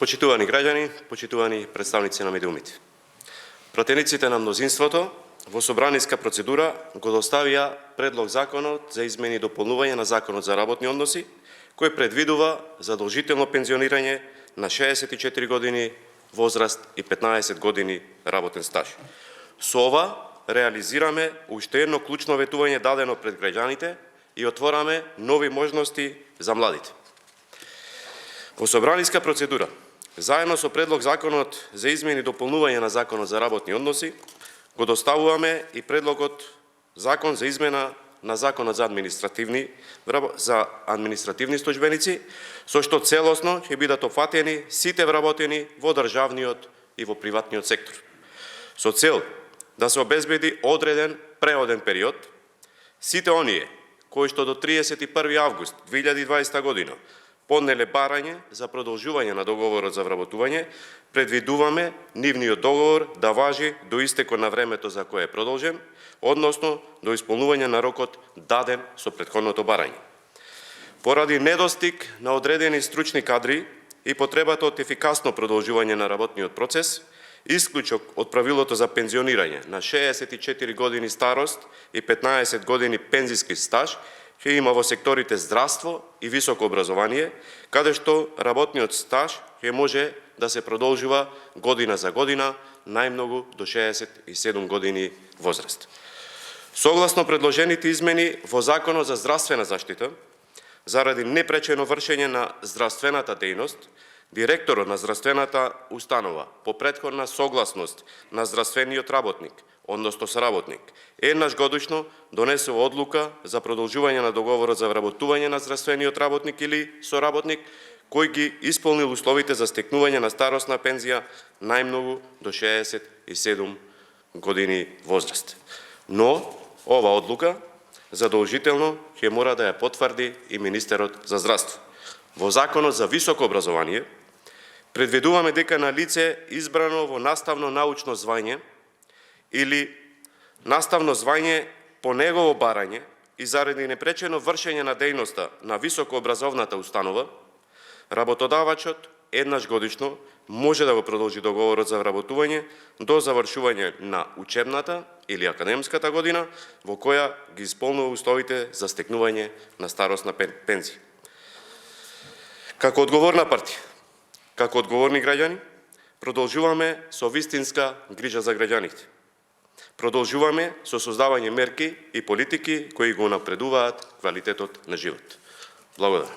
Почитувани граѓани, почитувани представници на медиумите. Пратениците на мнозинството во собраниска процедура го доставија предлог законот за измени и дополнување на Законот за работни односи, кој предвидува задолжително пензионирање на 64 години возраст и 15 години работен стаж. Со ова реализираме уште едно клучно ветување дадено пред граѓаните и отвораме нови можности за младите. Во собраниска процедура, заедно со предлог законот за измени и дополнување на Законот за работни односи, го доставуваме и предлогот Закон за измена на Законот за административни службеници, со што целосно ќе бидат опфатени сите вработени во државниот и во приватниот сектор. Со цел да се обезбеди одреден преоден период, сите оние кои што до 31. август 2020 година поднеле барање за продолжување на договорот за вработување, предвидуваме нивниот договор да важи до истекот на времето за кое е продолжен, односно до исполнување на рокот даден со претходното барање. Поради недостиг на одредени стручни кадри и потребата од ефикасно продолжување на работниот процес, исклучок од правилото за пензионирање на 64 години старост и 15 години пензиски стаж ќе има во секторите здравство и високо образование, каде што работниот стаж ќе може да се продолжува година за година, најмногу до 67 години возраст. Согласно предложените измени во Законот за здравствена заштита, заради непречено вршење на здравствената дејност, директорот на здравствената установа по претходна согласност на здравствениот работник, односно соработник, еднаш годишно донесува одлука за продолжување на договорот за вработување на здравствениот работник или соработник, кој ги исполнил условите за стекнување на старосна пензија најмногу до 67 години возраст. Но ова одлука задолжително ќе мора да ја потврди и министерот за здравство. Во Законот за високо образование предвидуваме дека на лице избрано во наставно научно звање или наставно звање по негово барање и заради непречено вршење на дејноста на високообразовната установа, работодавачот еднаш годишно може да го продолжи договорот за вработување до завршување на учебната или академската година во која ги исполнува условите за стекнување на старосна пензија. Како одговорна партија, како одговорни граѓани, продолжуваме со вистинска грижа за граѓаните. Продолжуваме со создавање мерки и политики кои го напредуваат квалитетот на живот. Благодарам.